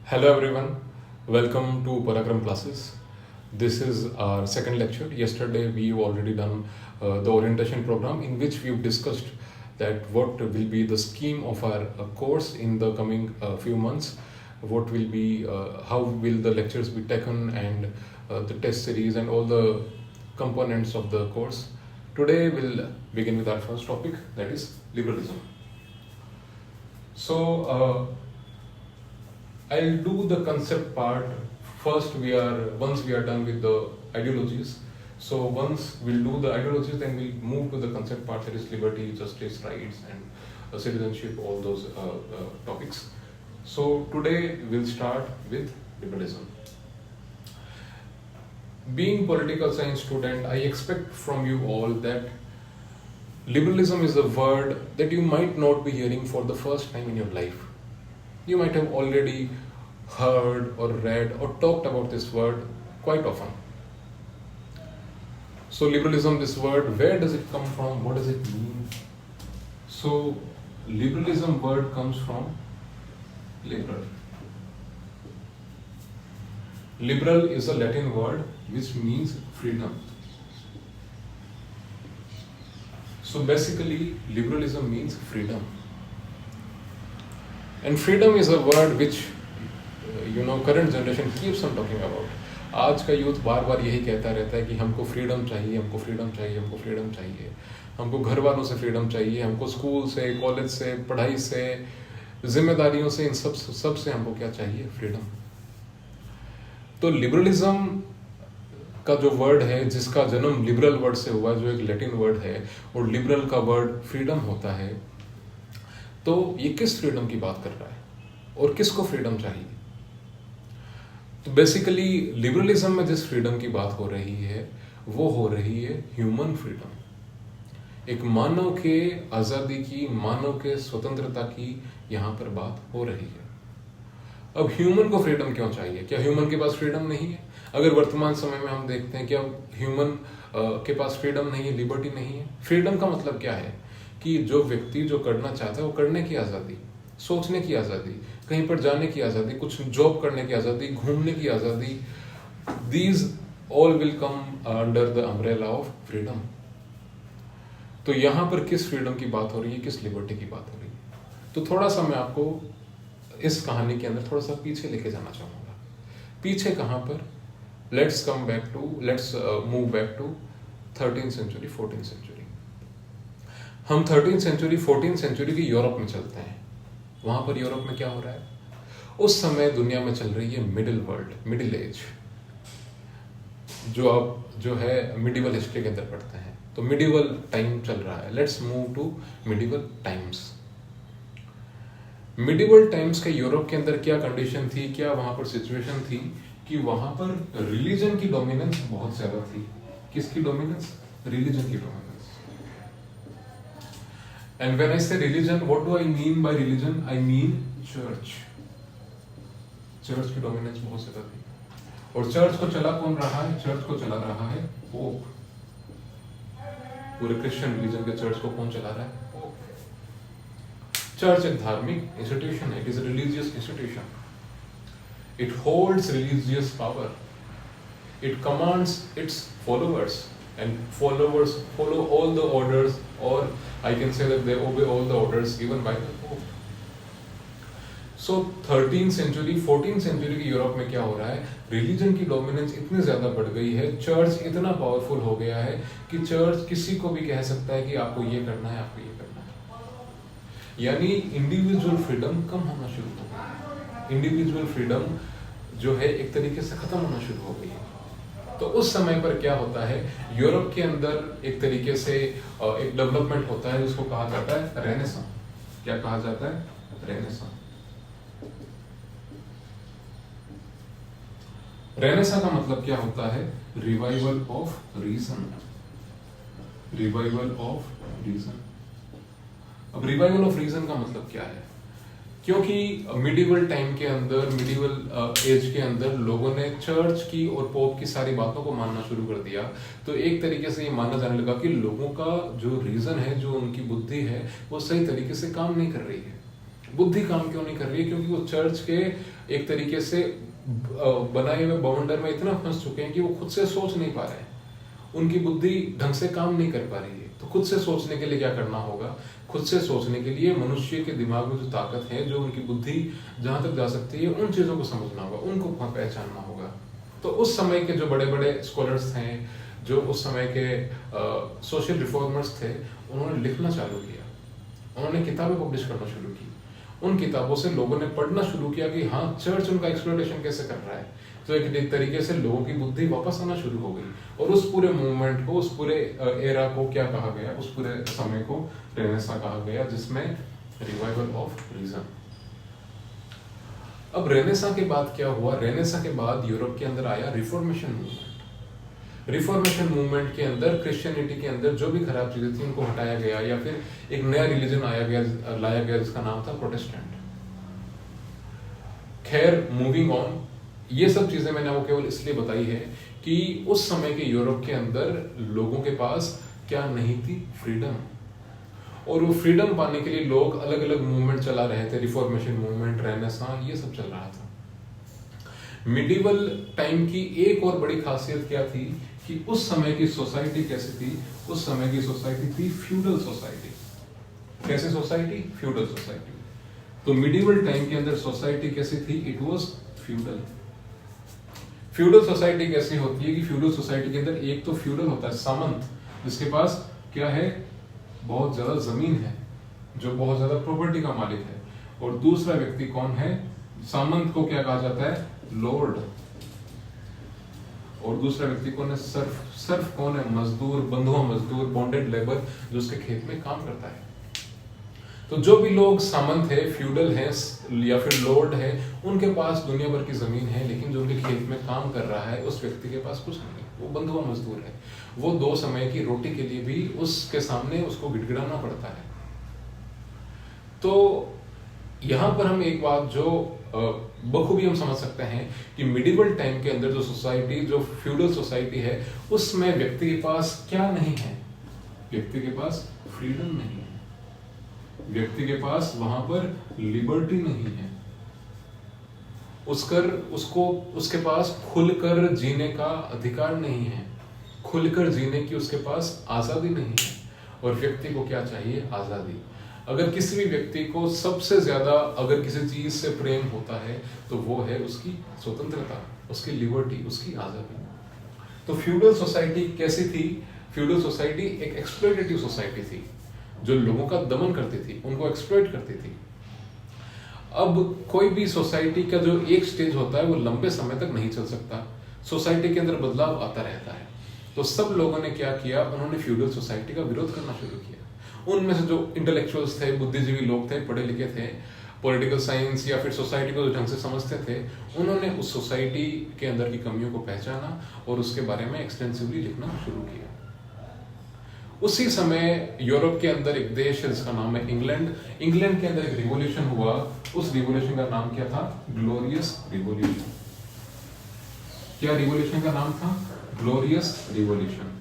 Hello everyone, welcome to Parakram classes. This is our second lecture. Yesterday we've already done the orientation program in which we've discussed that what will be the scheme of our course in the coming few months, what will be, how will the lectures be taken and the test series and all the components of the course. Today we'll begin with our first topic, that is liberalism. So I'll do the concept part first. Once we are done with the ideologies. So once we'll do the ideologies, then we'll move to the concept part, that is liberty, justice, rights, and citizenship, all those topics. So today we'll start with liberalism. Being political science student, I expect from you all that liberalism is a word that you might not be hearing for the first time in your life. You might have already heard or read or talked about this word quite often. So liberalism, this word, where does it come from? What does it mean? So liberalism word comes from liberal. Liberal is a Latin word which means freedom. So basically liberalism means freedom. And freedom is a word which current generation keeps on talking about. आज का youth बार बार यही कहता रहता है कि हमको freedom चाहिए, हमको फ्रीडम चाहिए, हमको फ्रीडम चाहिए, हमको घर वालों से फ्रीडम चाहिए, हमको स्कूल से, कॉलेज से, पढ़ाई से, जिम्मेदारियों से, इन सब से हमको क्या चाहिए? फ्रीडम. तो लिबरलिज्म का जो वर्ड है, जिसका जन्म लिबरल वर्ड से हुआ, जो एक लैटिन वर्ड है, और लिबरल का वर्ड फ्रीडम होता है, तो ये किस फ्रीडम की बात कर रहा है और किसको फ्रीडम चाहिए? तो बेसिकली लिबरलिज्म में जिस फ्रीडम की बात हो रही है वो हो रही है ह्यूमन फ्रीडम. एक मानव के आज़ादी की, मानव के स्वतंत्रता की यहाँ पर बात हो रही है. अब ह्यूमन को फ्रीडम क्यों चाहिए? क्या ह्यूमन के पास फ्रीडम नहीं है? अगर वर्तमान समय में हम देखते हैं, क्या ह्यूमन के पास फ्रीडम नहीं है, लिबर्टी नहीं है? फ्रीडम का मतलब क्या है? कि जो व्यक्ति जो करना चाहता है वो करने की आज़ादी, सोचने की आज़ादी, कहीं पर जाने की आज़ादी, कुछ जॉब करने की आज़ादी, घूमने की आज़ादी, these all will come under the umbrella of freedom. तो यहाँ पर किस फ्रीडम की बात हो रही है, किस लिबर्टी की बात हो रही है? तो थोड़ा सा मैं आपको इस कहानी के अंदर थोड़ा सा पीछे लेके जाना चाहूँगा. पीछे कहाँ पर? Let's move back to 13th century, 14th century. हम 13th सेंचुरी, 14th सेंचुरी की यूरोप में चलते हैं. वहां पर यूरोप में क्या हो रहा है? उस समय दुनिया में चल रही है मिडिल वर्ल्ड, मिडिल एज, जो आप जो है मिडिवल हिस्ट्री के अंदर पढ़ते हैं. तो मिडिवल टाइम चल रहा है. Let's move to medieval times. Medieval times के यूरोप के अंदर क्या कंडीशन थी, क्या वहां पर सिचुएशन थी कि वहां पर रिलीजन की डोमिनेंस बहुत ज्यादा थी. किसकी डोमिनेंस? रिलीजन की dominance. And when I say religion, what do I mean by religion? I mean church. Church की डोमिनेंस बहुत ज्यादा थी. और चर्च को चला कौन रहा है? चर्च को चला रहा है पोप. पूरे क्रिश्चियन रिलीजन के चर्च को कौन चला रहा है? पोप. चर्च एक धार्मिक इंस्टीट्यूशन है. It is religious institution. It holds religious power. It commands it's followers, and followers follow all the orders, or I can say that they obey all the orders given by the Pope. So 13th century, 14th century की Europe में क्या हो रहा है? Religion की dominance इतनी ज्यादा बढ़ गई है, चर्च इतना पावरफुल हो गया है कि चर्च किसी को भी कह सकता है कि आपको ये करना है, आपको ये करना है. यानी इंडिविजुअल फ्रीडम कम होना शुरू हो गई. इंडिविजुअल फ्रीडम जो है एक तरीके से खत्म होना शुरू हो गई है. तो उस समय पर क्या होता है? यूरोप के अंदर एक तरीके से एक डेवलपमेंट होता है जिसको कहा जाता है रेनेसां. क्या कहा जाता है? रेनेसां. रेनेसां का मतलब क्या होता है? Revival of reason. Revival of reason. अब रिवाइवल ऑफ रीजन का मतलब क्या है? क्योंकि मिडिवल टाइम के अंदर, मिडिवल एज के अंदर लोगों ने चर्च की और पोप की सारी बातों को मानना शुरू कर दिया. तो एक तरीके से ये माना जाने लगा कि लोगों का जो रीजन है, जो उनकी बुद्धि है, वो सही तरीके से काम नहीं कर रही है. बुद्धि काम क्यों नहीं कर रही है? क्योंकि वो चर्च के एक तरीके से बनाए हुए बाउंडर में इतना फंस चुके हैं कि वो खुद से सोच नहीं पा रहे हैं, उनकी बुद्धि ढंग से काम नहीं कर पा रही है। तो खुद से सोचने के लिए क्या करना होगा? खुद से सोचने के लिए मनुष्य के दिमाग में जो ताकत है, जो उनकी बुद्धि जहां तक जा सकती है, उन चीजों को समझना होगा, उनको पहचानना होगा। तो उस समय के जो बड़े बड़े स्कॉलर्स हैं, जो उस समय के सोशल रिफॉर्मर्स थे, उन्होंने लिखना चालू किया, उन्होंने किताबें पब्लिश करना शुरू की। उन किताबों से लोगों ने पढ़ना शुरू किया कि हाँ, चर्च उनका एक्सप्लॉयटेशन कैसे कर रहा है। तो एक तरीके से लोगों की बुद्धि वापस आना शुरू हो गई, और उस पूरे मूवमेंट को, उस पूरे एरा को क्या कहा गया? उस पूरे समय को रेनेसां कहा गया, जिसमें रिवाइवल ऑफ रीजन। अब रेनेसां के बाद क्या हुआ? रेनेसां के बाद यूरोप के अंदर आया रिफॉर्मेशन मूवमेंट। रिफॉर्मेशन मूवमेंट के अंदर क्रिश्चियनिटी के अंदर जो भी खराब चीजें थी उनको हटाया गया, या फिर एक नया रिलीजन लाया गया जिसका नाम था प्रोटेस्टेंट। खैर, मूविंग ऑन, ये सब चीजें मैंने आपको केवल इसलिए बताई है कि उस समय के यूरोप के अंदर लोगों के पास क्या नहीं थी? फ्रीडम। और वो फ्रीडम पाने के लिए लोग अलग अलग मूवमेंट चला रहे थे, रिफॉर्मेशन मूवमेंट, रेनेसां, ये सब चल रहा था। मिडिवल टाइम की एक और बड़ी खासियत क्या थी कि उस समय की सोसाइटी कैसी थी? उस समय की सोसाइटी थी फ्यूडल सोसाइटी। कैसे सोसाइटी? Feudal society. तो मिडिवल टाइम के अंदर सोसाइटी कैसी थी? It was feudal. Feudal society कैसी होती है कि फ्यूडल सोसाइटी के अंदर एक तो फ्यूडल होता है सामंत, जिसके पास क्या है? बहुत ज्यादा जमीन है, जो बहुत ज्यादा प्रॉपर्टी का मालिक है। और दूसरा व्यक्ति कौन है? सामंत को क्या कहा जाता है? लॉर्ड। और दूसरा व्यक्ति कौन है? सर्फ। सर्फ कौन है? मजदूर, बंधुआ मजदूर, बॉन्डेड लेबर, जो उसके खेत में काम करता है। तो जो भी लोग सामंत है, फ्यूडल है या फिर लॉर्ड है, उनके पास दुनिया भर की जमीन है, लेकिन जो उनके खेत में काम कर रहा है उस व्यक्ति के पास कुछ नहीं, वो बंधुआ मजदूर है। वो 2 समय की रोटी के लिए भी उसके सामने उसको गिड़गिड़ाना पड़ता है। तो यहां पर हम एक बात जो बखूबी हम समझ सकते हैं कि मिडिवल टाइम के अंदर जो सोसाइटी, जो फ्यूडल सोसाइटी है, उसमें व्यक्ति के पास क्या नहीं है? व्यक्ति के पास फ्रीडम नहीं है, व्यक्ति के पास वहां पर लिबर्टी नहीं है, उसके पास खुलकर जीने का अधिकार नहीं है, खुलकर जीने की उसके पास आजादी नहीं है। और व्यक्ति को क्या चाहिए? आजादी। अगर किसी भी व्यक्ति को सबसे ज्यादा अगर किसी चीज से प्रेम होता है तो वो है उसकी स्वतंत्रता, उसकी लिबर्टी, उसकी आजादी। तो फ्यूडल सोसाइटी कैसी थी? फ्यूडल सोसाइटी एक एक्सप्लॉयटेटिव सोसाइटी थी, जो लोगों का दमन करती थी, उनको एक्सप्लॉइट करती थी। अब कोई भी सोसाइटी का जो एक स्टेज होता है वो लंबे समय तक नहीं चल सकता, सोसाइटी के अंदर बदलाव आता रहता है। तो सब लोगों ने क्या किया? उन्होंने फ्यूडल सोसाइटी का विरोध करना शुरू किया। उनमें से जो इंटेलेक्चुअल्स थे, बुद्धिजीवी लोग थे, पढ़े लिखे थे, पॉलिटिकल साइंस या फिर सोसाइटी को जो ढंग से समझते थे, उन्होंने उस सोसाइटी के अंदर की कमियों को पहचाना और उसके बारे में एक्सटेंसिवली लिखना शुरू किया। उसी समय यूरोप के अंदर एक देश है जिसका नाम है इंग्लैंड। इंग्लैंड के अंदर एक रिवॉल्यूशन हुआ, उस रिवॉल्यूशन का नाम क्या था? Glorious revolution. क्या रिवॉल्यूशन का नाम था? Glorious revolution.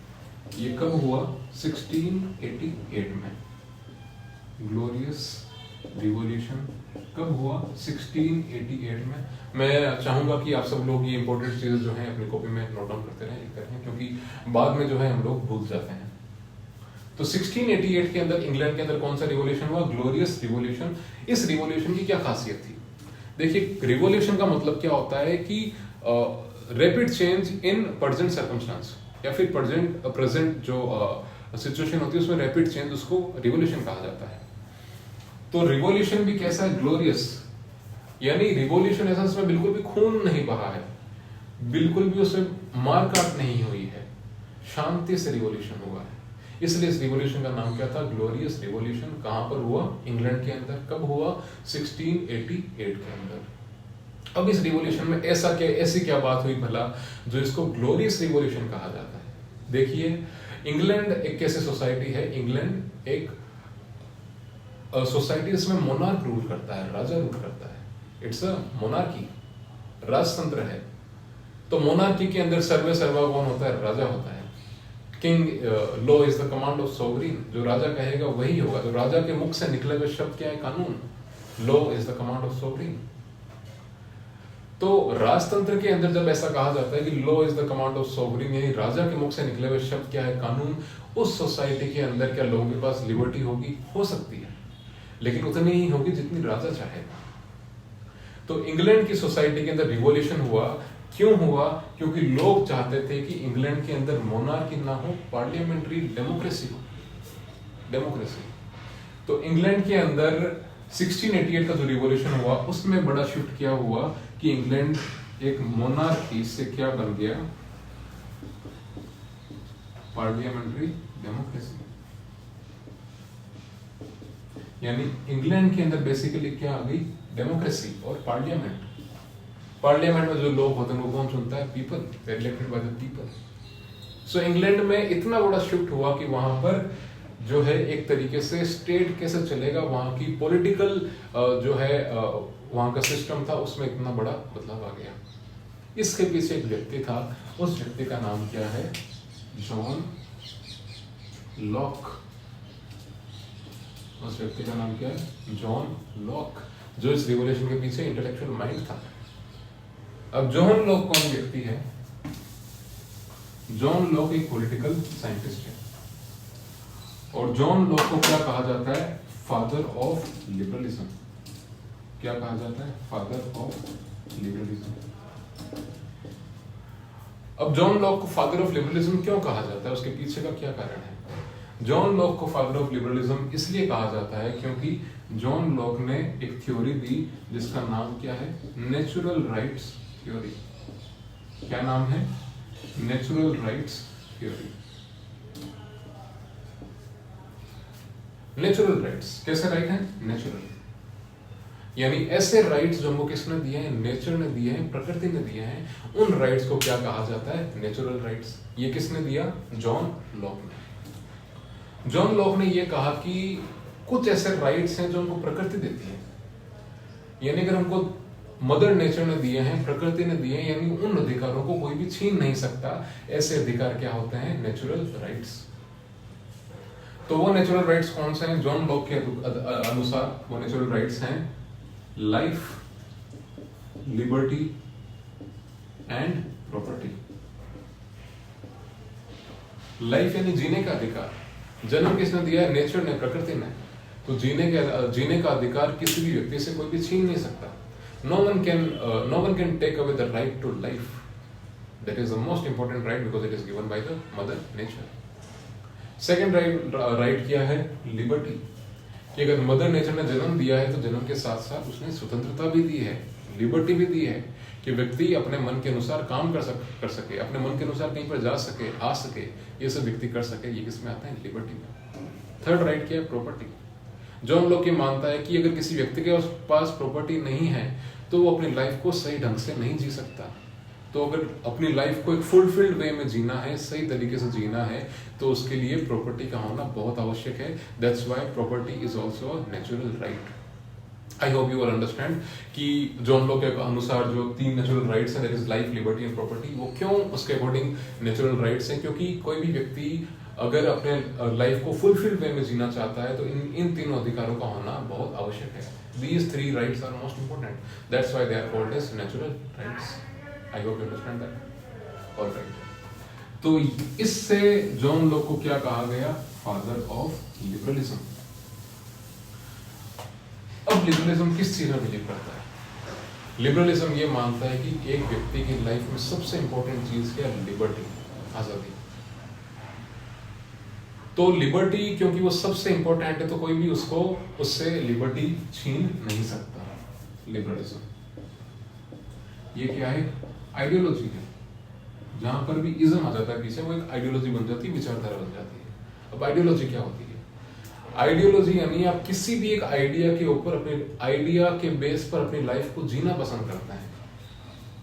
ये कब हुआ? 1688 में। ग्लोरियस रिवॉल्यूशन कब हुआ? 1688 में। मैं चाहूंगा कि आप सब लोग ये इंपॉर्टेंट चीजें जो हैं अपनी कॉपी में नोट डाउन करते रहें, लिखते रहें, क्योंकि बाद में जो है हम लोग भूल जाते हैं। तो 1688 के अंदर इंग्लैंड के अंदर कौन सा रिवॉल्यूशन हुआ? Glorious revolution. इस रिवॉल्यूशन की क्या खासियत थी? देखिए, रिवॉल्यूशन का मतलब क्या होता है कि rapid change in present circumstance, या फिर प्रेजेंट जो सिचुएशन होती है उसमें रैपिड चेंज, उसको रिवॉल्यूशन कहा जाता है। तो रिवॉल्यूशन भी कैसा है? ग्लोरियस। यानी रिवॉल्यूशन ऐसा जिसमें बिल्कुल भी खून नहीं बहा है, बिल्कुल भी उसमें मार काट नहीं हुई है, शांति से रिवॉल्यूशन हुआ है। इसलिए इस रिवॉल्यूशन का नाम क्या था? Glorious revolution. कहां पर हुआ? इंग्लैंड के अंदर। कब हुआ? 1688 के अंदर। अब इस रिवॉल्यूशन में ऐसी क्या बात हुई भला जो इसको ग्लोरियस रिवॉल्यूशन कहा जाता है? देखिए, इंग्लैंड एक कैसे सोसाइटी है? इंग्लैंड एक सोसाइटी जिसमें मोनार्क रूल करता है, राजा रूल करता है। इट्स अ मोनार्की, राजतंत्र है। तो मोनार्की के अंदर सर्वे सर्वा कौन होता है? राजा होता है। King law is the command of sovereign. जो राजा कहेगा वही होगा। जो राजा के मुख से निकले हुए शब्द क्या है? कानून। Law is the command of sovereign. तो राजतंत्र के अंदर जब ऐसा कहा जाता है कि law is the command of sovereign, यानी राजा के मुख से निकले हुए शब्द क्या है, कानून, उस सोसाइटी के अंदर क्या लोगों के पास लिबर्टी होगी? हो सकती है, लेकिन उतनी ही होगी जितनी राजा चाहेगा। तो इंग्लैंड की सोसाइटी के अंदर रिवॉल्यूशन हुआ, क्यों हुआ? क्योंकि लोग चाहते थे कि इंग्लैंड के अंदर मोनार्की ना हो, पार्लियामेंट्री डेमोक्रेसी हो, डेमोक्रेसी। तो इंग्लैंड के अंदर 1688 का जो रिवॉल्यूशन हुआ उसमें बड़ा शिफ्ट क्या हुआ कि इंग्लैंड एक मोनार्की से क्या बन गया, पार्लियामेंट्री डेमोक्रेसी। यानी इंग्लैंड के अंदर बेसिकली क्या आ गई, डेमोक्रेसी और पार्लियामेंट। पार्लियामेंट में जो लोग होते हैं वो कौन चुनता है? People, elected by the people. So England में इतना बड़ा शिफ्ट हुआ कि वहां पर जो है एक तरीके से स्टेट कैसे चलेगा, वहां की पॉलिटिकल जो है वहां का सिस्टम था उसमें इतना बड़ा बदलाव आ गया। इसके पीछे एक व्यक्ति था, उस व्यक्ति का नाम क्या है? John Locke. उस व्यक्ति का नाम क्या है? जॉन लॉक, जो इस रिवॉल्यूशन के पीछे इंटेलेक्चुअल माइंड था। अब जॉन लॉक कौन व्यक्ति है? जॉन लॉक एक पॉलिटिकल साइंटिस्ट है, और जॉन लॉक को क्या कहा जाता है? Father of liberalism. क्या कहा जाता है? Father of liberalism. अब जॉन लॉक को फादर ऑफ लिबरलिज्म क्यों कहा जाता है? उसके पीछे का क्या कारण है? जॉन लॉक को फादर ऑफ लिबरलिज्म इसलिए कहा जाता है क्योंकि जॉन लॉक ने एक थ्योरी दी जिसका नाम क्या है? Natural rights theory. क्या नाम है? Natural rights theory. Natural rights, कैसे राइट है? नेचुरल, यानी ऐसे राइट्स जो हमको किसने दिए हैं? नेचर ने दिए हैं, प्रकृति ने दिए हैं। उन राइट्स को क्या कहा जाता है? Natural rights. ये किसने दिया? जॉन लॉक ने। जॉन लॉक ने ये कहा कि कुछ ऐसे राइट्स हैं जो हमको प्रकृति देती है, यानी अगर हमको मदर नेचर ने दिए हैं, प्रकृति ने दिए हैं, यानी उन अधिकारों को कोई भी छीन नहीं सकता। ऐसे अधिकार क्या होते हैं? Natural rights. तो वो नेचुरल राइट्स कौन से हैं? जॉन लॉक के अनुसार वो नेचुरल राइट्स हैं life, liberty and property. Life यानी जीने का अधिकार। जन्म किसने दिया है? नेचर ने, प्रकृति ने। तो जीने का अधिकार किसी भी व्यक्ति से कोई भी छीन नहीं सकता। no one can take away the right to life. That is the most important right because it is given by the mother nature. Second right क्या है? लिबर्टी। कि अगर मदर नेचर ने जन्म दिया है तो जन्म के साथ साथ उसने स्वतंत्रता भी दी है, लिबर्टी भी दी है कि व्यक्ति अपने मन के अनुसार काम कर सके, अपने मन के अनुसार कहीं पर जा सके, आ सके, ये सब व्यक्ति कर सके। ये किसमें आता है? लिबर्टी में। थर्ड राइट क्या है? प्रॉपर्टी। जॉन लॉक ये मानता है कि अगर किसी व्यक्ति के पास प्रॉपर्टी नहीं है तो वो अपनी लाइफ को सही ढंग से नहीं जी सकता। तो अगर अपनी लाइफ को एक फुलफिल्ड वे में जीना है, सही तरीके से जीना है, तो उसके लिए प्रॉपर्टी का होना बहुत आवश्यक है। That's why property is also a natural right. I hope you will understand कि जॉन लॉक के अनुसार जो तीन नेचुरल राइट्स हैं, that is life, liberty and property, वो क्यों उसके अकॉर्डिंग नेचुरल राइट्स हैं? क्योंकि कोई भी व्यक्ति अगर अपने लाइफ को फुलफिल्ड वे में जीना चाहता है तो इन तीनों अधिकारों का होना बहुत आवश्यक है। These three rights are most important. That's why they are called as natural rights. I hope you understand that. All right. तो इससे जॉन लॉक को क्या कहा गया? Father of liberalism. अब लिबरलिज्म किस चीज में बिलीव करता है? लिबरलिज्म ये मानता है कि एक व्यक्ति की लाइफ में सबसे इंपॉर्टेंट चीज क्या है? लिबर्टी, आजादी। तो लिबर्टी क्योंकि वो सबसे इंपॉर्टेंट है तो कोई भी उससे लिबर्टी छीन नहीं सकता। लिबरलिज्म ये क्या है? आइडियोलॉजी है। जहां पर भी इज्म आ जाता है पीछे, वो एक आइडियोलॉजी बन जाती है, विचारधारा बन जाती है। अब आइडियोलॉजी क्या होती है? आइडियोलॉजी यानी आप किसी भी एक आइडिया के ऊपर, अपने आइडिया के बेस पर अपनी लाइफ को जीना पसंद करते हैं।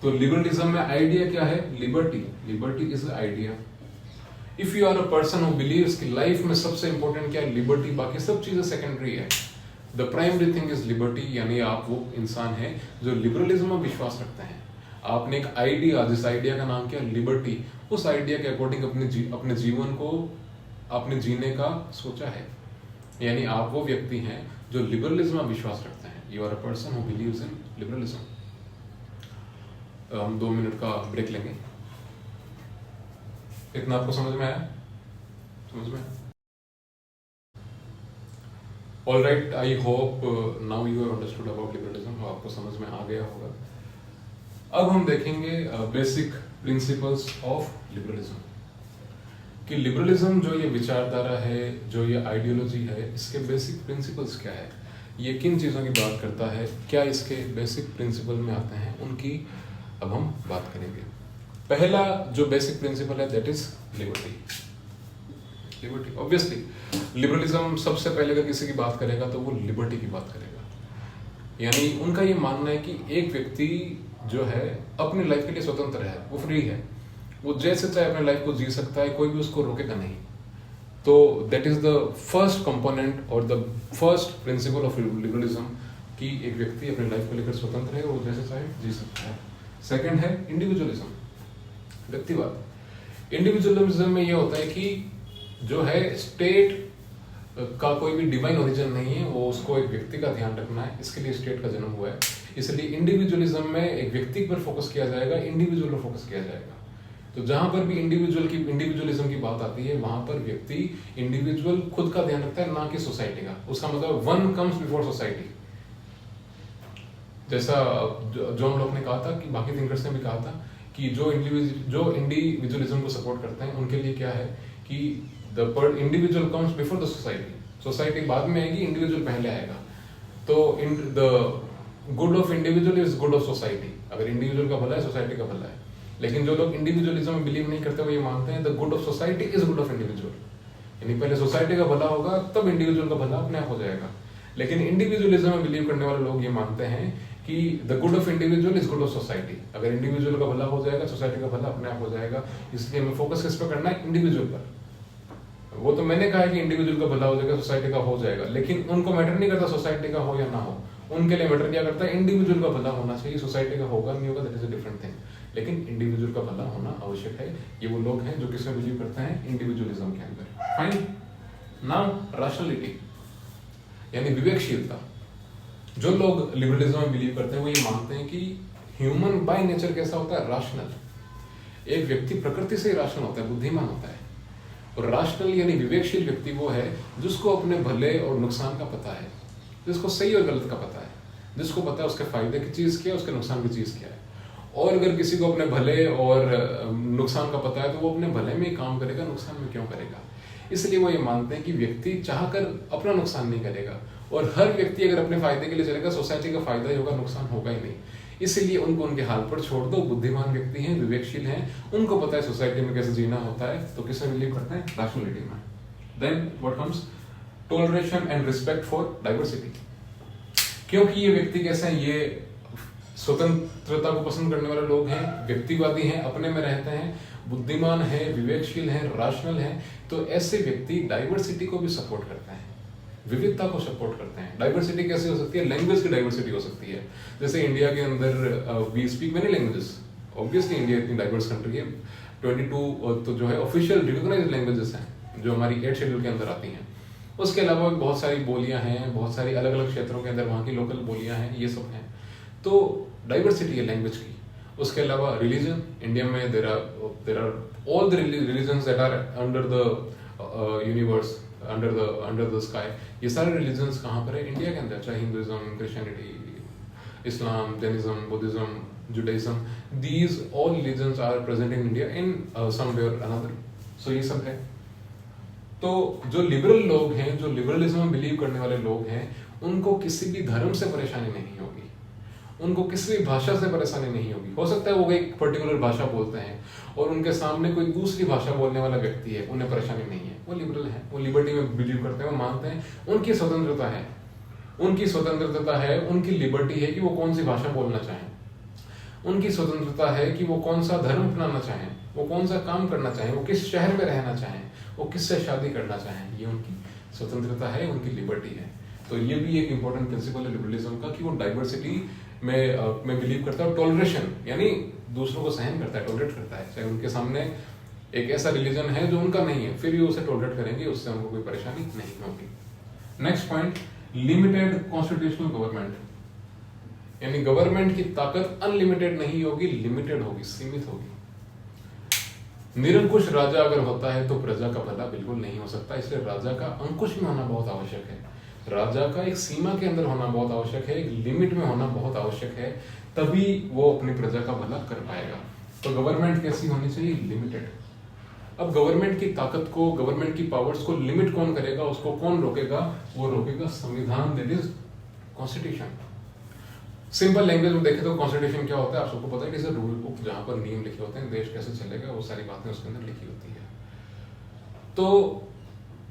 तो लिबरलिज्म में आइडिया क्या है? Liberty. Liberty is idea. If you are a person who believes कि लाइफ में सबसे इंपॉर्टेंट क्या है? लिबर्टी, बाकी सब चीजें सेकेंडरी है। The primary thing is liberty, यानी आप वो इंसान है जो लिबरलिज्म में विश्वास रखते हैं। आपने एक आइडिया, जिस आइडिया का नाम क्या है? लिबर्टी, उस आइडिया के अकॉर्डिंग अपने जीवन को आपने जीने का सोचा है, यानी आप वो व्यक्ति हैं जो लिबरलिज्म में विश्वास रखते हैं। You are a person who believes in liberalism. हम 2 मिनट का ब्रेक लेंगे। इतना आपको समझ में आया? समझ में? All right, I hope now you have understood about liberalism. आपको समझ में आ गया होगा। अब हम देखेंगे बेसिक प्रिंसिपल्स ऑफ लिबरलिज्म, कि लिबरलिज्म जो ये विचारधारा है, जो ये आइडियोलॉजी है, इसके बेसिक प्रिंसिपल्स क्या है, ये किन चीज़ों की बात करता है, क्या इसके बेसिक प्रिंसिपल में आते हैं, उनकी अब हम बात करेंगे। पहला जो बेसिक प्रिंसिपल है that is liberty. Liberty, obviously liberalism सबसे पहले अगर किसी की बात करेगा तो वो लिबर्टी की बात करेगा। यानी उनका ये मानना है कि एक व्यक्ति जो है अपनी लाइफ के लिए स्वतंत्र है, वो फ्री है, वो जैसे चाहे अपने लाइफ को जी सकता है, कोई भी उसको रोकेगा नहीं। तो that is the first component और the first principle of liberalism, कि एक व्यक्ति अपनी लाइफ को लेकर स्वतंत्र है, वो जैसे चाहे जी सकता है। सेकंड है इंडिविजुअलिज्म, व्यक्तिवाद। इंडिविजुअलिज्म में ये होता है कि जो है स्टेट का कोई भी डिवाइन ओरिजिन नहीं है, वो उसको एक व्यक्ति का ध्यान रखना है, इसके लिए स्टेट का जन्म हुआ है। इसलिए इंडिविजुअलिज्म में एक व्यक्ति पर फोकस किया जाएगा, इंडिविजुअल पर फोकस किया जाएगा। तो जहां पर भी इंडिविजुअलिज्म की बात आती है, वहां पर व्यक्ति इंडिविजुअल खुद का ध्यान रखता है, ना कि सोसाइटी का। उसका मतलब वन कम्स बिफोर सोसाइटी। जैसा जॉन लॉक ने कहा था, कि बाकी थिंकर्स ने भी कहा था, कि जो इंडिविजुअलिज्म को सपोर्ट करते हैं उनके लिए क्या है कि the individual comes before the society. Society बाद में आएगी, इंडिविजुअल पहले आएगा। तो the good of individual is good of society. अगर इंडिविजुअल का भला है, सोसाइटी का भला है। लेकिन जो लोग इंडिविजुअलिज्म में बिलीव नहीं करते, वो ये मानते हैं the good of society is good of individual. यानी पहले सोसाइटी का भला होगा, तब इंडिविजुअल का भला अपने आप हो जाएगा। लेकिन इंडिविजुअलिज्म में बिलीव करने वाले लोग ये मानते हैं कि the good of individual is good of society. अगर इंडिविजुअल का भला हो जाएगा, सोसाइटी का भला अपने आप हो जाएगा। इसलिए हमें फोकस किस पर करना है? इंडिविजुअल पर। वो तो मैंने कहा है कि इंडिविजुअल का भला हो जाएगा, सोसाइटी का हो जाएगा, लेकिन उनको मैटर नहीं करता सोसाइटी का हो या ना हो। उनके लिए मैटर क्या करता है? इंडिविजुअल का भला होना चाहिए, सोसाइटी का होगा नहीं होगा that is a different thing. लेकिन इंडिविजुअल का भला होना आवश्यक है। ये वो लोग हैं जो किसमें बिलीव करते हैं? इंडिविजुअलिज्म के अंदर। फाइन। नाउ रैशनैलिटी, यानी विवेकशीलता। जो लोग लिबरलिज्म में बिलीव करते हैं वो ये मानते हैं कि ह्यूमन बाय नेचर कैसा होता है? राशनल। एक व्यक्ति प्रकृति से ही राशनल होता है, बुद्धिमान होता है। और राशनल यानी विवेकशील व्यक्ति वो है जिसको अपने भले और नुकसान का पता है, जिसको सही और गलत का पता है, जिसको पता है उसके फायदे की चीज क्या है, उसके नुकसान की चीज क्या है। और अगर किसी को अपने भले और नुकसान का पता है तो वो अपने भले में ही काम करेगा, नुकसान में क्यों करेगा। इसलिए वो ये मानते हैं कि व्यक्ति चाहकर अपना नुकसान नहीं करेगा, और हर व्यक्ति अगर अपने फायदे के लिए चलेगा, सोसाइटी का फायदा ही होगा, नुकसान होगा ही नहीं। इसलिए उनको उनके हाल पर छोड़ दो। बुद्धिमान व्यक्ति हैं, विवेकशील हैं, उनको पता है सोसाइटी में कैसे जीना होता है, तो किसमें बिलीव करते हैं? रैशनैलिटी में। Then what comes? Toleration and respect for diversity. क्योंकि ये व्यक्ति कैसे हैं? ये स्वतंत्रता को पसंद करने वाले लोग हैं, व्यक्तिवादी हैं, अपने में रहते हैं, बुद्धिमान है, विवेकशील है, राशनल है। तो ऐसे व्यक्ति डाइवर्सिटी को भी सपोर्ट करते हैं, विविधता को सपोर्ट करते हैं। डाइवर्सिटी कैसे हो सकती है? लैंग्वेज की डाइवर्सिटी हो सकती है। जैसे इंडिया के अंदर we speak many languages. Obviously India इतनी डाइवर्स कंट्री है। 22 तो जो है ऑफिशियल रिकॉग्नाइज्ड लैंग्वेजेस हैं जो हमारी 8 शेड्यूल के अंदर आती हैं। उसके अलावा बहुत सारी बोलियां हैं, बहुत सारी अलग अलग क्षेत्रों के अंदर वहाँ की लोकल बोलियां हैं, ये सब हैं। तो डाइवर्सिटी है लैंग्वेज की। उसके अलावा रिलीजन, इंडिया में there are all the religions that are under the universe, under the sky. ये सारे रिलीजन्स कहाँ पर है? इंडिया के अंदर। चाहे Hinduism, Christianity, Islam, Jainism, Buddhism, Judaism, these all religions are present in India in some way और another. सो ये सब है। तो जो लिबरल लोग हैं, जो लिबरलिज्म में बिलीव करने वाले लोग हैं, उनको किसी भी धर्म से परेशानी नहीं होगी, उनको किसी भी भाषा से परेशानी नहीं होगी। हो सकता है वो एक पर्टिकुलर भाषा बोलते हैं और उनके सामने कोई दूसरी भाषा बोलने वाला व्यक्ति है, उन्हें परेशानी नहीं है, वो लिबरल है, वो लिबर्टी में बिलीव करते हैं, वो मानते हैं उनकी स्वतंत्रता है, उनकी स्वतंत्रता है, उनकी लिबर्टी है कि वो कौन सी भाषा बोलना चाहें, उनकी स्वतंत्रता है कि वो कौन सा धर्म अपनाना चाहें, वो कौन सा काम करना चाहें, वो किस शहर में रहना चाहें, वो किससे शादी करना चाहें। ये उनकी स्वतंत्रता है, उनकी लिबर्टी है। तो ये भी एक इंपॉर्टेंट प्रिंसिपल है लिबरलिज्म का कि वो डाइवर्सिटी में बिलीव करता है। टॉलरेशन यानी दूसरों को सहन करता है, टॉलरेट करता है। चाहे उनके सामने एक ऐसा रिलीजन है जो उनका नहीं है, फिर भी उसे टॉलरेट करेंगे, उससे उनको कोई परेशानी नहीं होगी। Next point, limited constitutional government. यानी गवर्नमेंट की ताकत अनलिमिटेड नहीं होगी, लिमिटेड होगी, सीमित होगी। निरंकुश राजा अगर होता है तो प्रजा का भला बिल्कुल नहीं हो सकता, इसलिए राजा का अंकुश में होना बहुत आवश्यक है, राजा का एक सीमा के अंदर होना बहुत आवश्यक है, एक लिमिट में होना बहुत आवश्यक है, तभी वो अपनी प्रजा का भला कर पाएगा। तो गवर्नमेंट कैसी होनी चाहिए? लिमिटेड। अब गवर्नमेंट की ताकत को, गवर्नमेंट की पावर्स को लिमिट कौन करेगा, उसको कौन रोकेगा? वो रोकेगा संविधान, that is constitution. Simple language में देखें तो कॉन्स्टिट्यूशन क्या होता है, आप सबको पता है कि रूल बुक जहां पर नियम लिखे होते हैं, देश कैसे चलेगा, वो सारी बातें उसके अंदर लिखी होती है। तो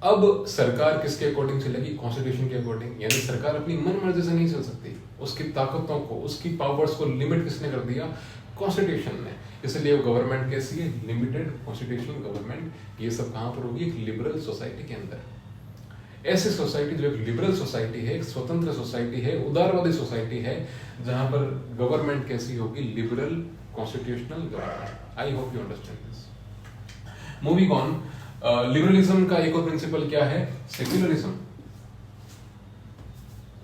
अब सरकार किसके अकॉर्डिंग चलेगी? कॉन्स्टिट्यूशन के अकॉर्डिंग। यानी सरकार अपनी मन मर्जी से नहीं चल सकती, उसकी ताकतों को, उसकी पावर्स को लिमिट किसने कर दिया? कॉन्स्टिट्यूशन ने। इसलिए वो गवर्नमेंट कैसी है? Limited constitutional government. ये सब कहां पर होगी? एक लिबरल सोसाइटी के अंदर। ऐसी सोसाइटी जो एक लिबरल सोसाइटी है, एक स्वतंत्र सोसाइटी है, उदारवादी सोसाइटी है, जहां पर गवर्नमेंट कैसी होगी? Liberal constitutional government. I hope you understand this. Moving on, liberalism का एक और प्रिंसिपल क्या है? सेक्युलरिज्म।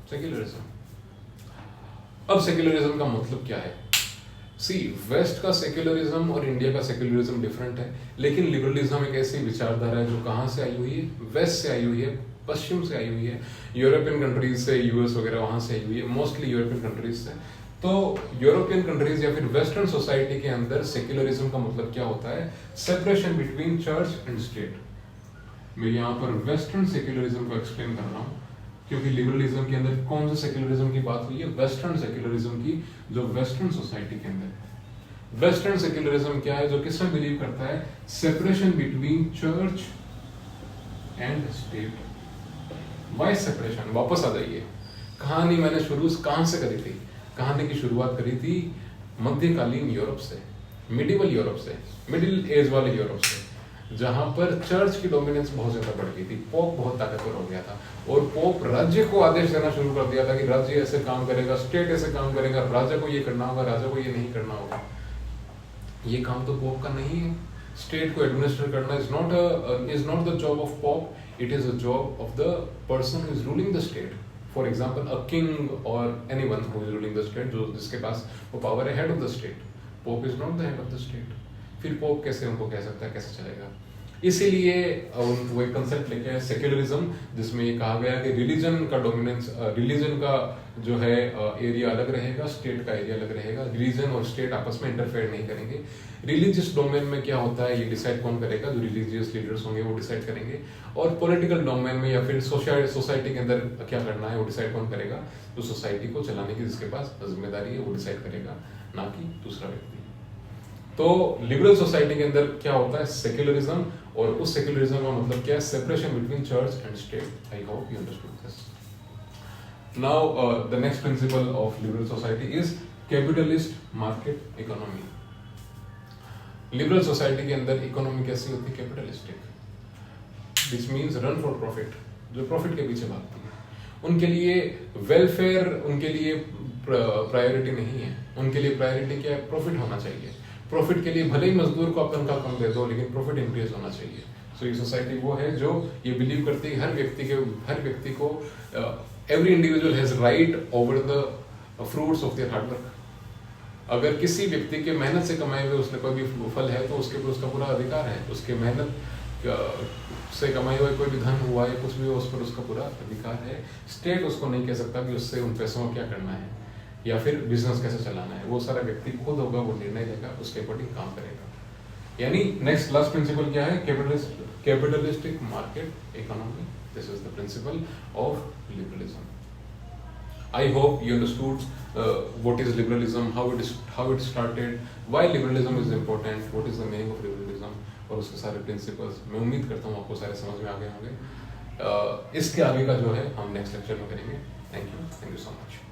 सेक्युलरिज्म। अब सेक्युलरिज्म का मतलब क्या है? सी, वेस्ट का सेक्युलरिज्म और इंडिया का सेक्युलरिज्म डिफरेंट है, लेकिन लिबरलिज्म एक ऐसी विचारधारा है जो कहां से आई हुई है? वेस्ट से आई हुई है, पश्चिम से आई हुई है, यूरोपियन कंट्रीज से, यूएस वगैरह वहां से आई हुई है, मोस्टली यूरोपियन कंट्रीज से। तो यूरोपियन कंट्रीज या फिर वेस्टर्न सोसाइटी के अंदर सेक्युलरिज्म का मतलब क्या होता है? Separation between church and state. मैं यहाँ पर वेस्टर्न सेक्युलरिज्म को एक्सप्लेन कर रहा हूँ, क्योंकि लिबरलिज्म के अंदर कौन से सेक्युलरिज्म की बात हुई है? वेस्टर्न सेक्युलरिज्म की, जो वेस्टर्न सोसाइटी के अंदर है। वेस्टर्न सेक्युलरिज्म क्या है? जो किसमें बिलीव करता है? Separation between church and state. Why separation? वापस आ जाइए, कहानी मैंने शुरू कहां से करी थी? कहानी की शुरुआत करी थी मध्यकालीन यूरोप से, मिडिवल यूरोप से, मिडिल एज वाले यूरोप से, जहां पर चर्च की डोमिनेंस बहुत ज्यादा बढ़ गई थी, पोप बहुत ताकतवर हो गया था, और पोप राज्य को आदेश देना शुरू कर दिया था कि राज्य ऐसे काम करेगा, स्टेट ऐसे काम करेगा, राजा को ये करना होगा, राजा को ये नहीं करना होगा। ये काम तो पोप का नहीं है। स्टेट को एडमिनिस्टर करना is not the job of pope, it is a job of the person who is ruling the state. For example, a king or anyone who is ruling the state, जो जिसके पास वो power है, head of the state. Pope is not the head of the state. फिर pope कैसे उनको कह सकता है? कैसे चलेगा? इसीलिए वो एक कंसेप्ट लेके आए सेक्युलरिज्म, जिसमें ये कहा गया कि रिलीजन का डोमिनेंस, रिलीजन का जो है एरिया अलग रहेगा, स्टेट का एरिया अलग रहेगा। रिलीजन और स्टेट आपस में इंटरफेयर नहीं करेंगे। रिलीजियस डोमेन में क्या होता है, ये डिसाइड कौन करेगा? जो रिलीजियस लीडर्स होंगे वो डिसाइड करेंगे। और पॉलिटिकल डोमेन में या फिर सोसाइटी के अंदर क्या करना है वो डिसाइड कौन करेगा? जो सोसाइटी को चलाने की जिसके पास जिम्मेदारी है वो डिसाइड करेगा, ना कि दूसरा व्यक्ति। तो लिबरल सोसाइटी के अंदर क्या होता है? सेक्युलरिज्म। और उस सेक्युलरिज्म का मतलब क्या है? Separation between church and state. I hope you understood this. Now the next principle of liberal society is capitalist market economy. Liberal society के अंदर इकोनॉमी कैसी होती है? Capitalistic, which means run for profit, जो प्रॉफिट के पीछे भागती है। उनके लिए वेलफेयर, उनके लिए प्रायोरिटी नहीं है। उनके लिए प्रायोरिटी क्या है? प्रॉफिट होना चाहिए। प्रॉफिट के लिए भले ही मजदूर को आप तनख्वाह कम दे दो, लेकिन प्रॉफिट इंक्रीज होना चाहिए। सो ये सोसाइटी वो है जो ये बिलीव करती है हर व्यक्ति को every individual has right over the fruits of their hard work. अगर किसी व्यक्ति के मेहनत से कमाए हुए उसने कोई भी फल है तो उसके ऊपर उसका पूरा अधिकार है। उसके मेहनत से कमाए हुए कोई भी धन हुआ या कुछ भी हो, उस पर उसका पूरा अधिकार है। स्टेट उसको नहीं कह सकता कि उससे उन पैसों को क्या करना है या फिर बिजनेस कैसे चलाना है। वो सारा व्यक्ति खुद होगा, वो निर्णय लेगा, उसके अकॉर्डिंग काम करेगा। यानी नेक्स्ट लास्ट प्रिंसिपल क्या है? Capitalistic market economy. This is the principal of liberalism. I hope you understood what is liberalism, how it started, why liberalism is important, what is the meaning of liberalism, और उसके सारे principles. मैं उम्मीद करता हूँ आपको सारे समझ में आ गए होंगे। इसके आगे का जो है हम नेक्स्ट लेक्चर में करेंगे। Thank you so much.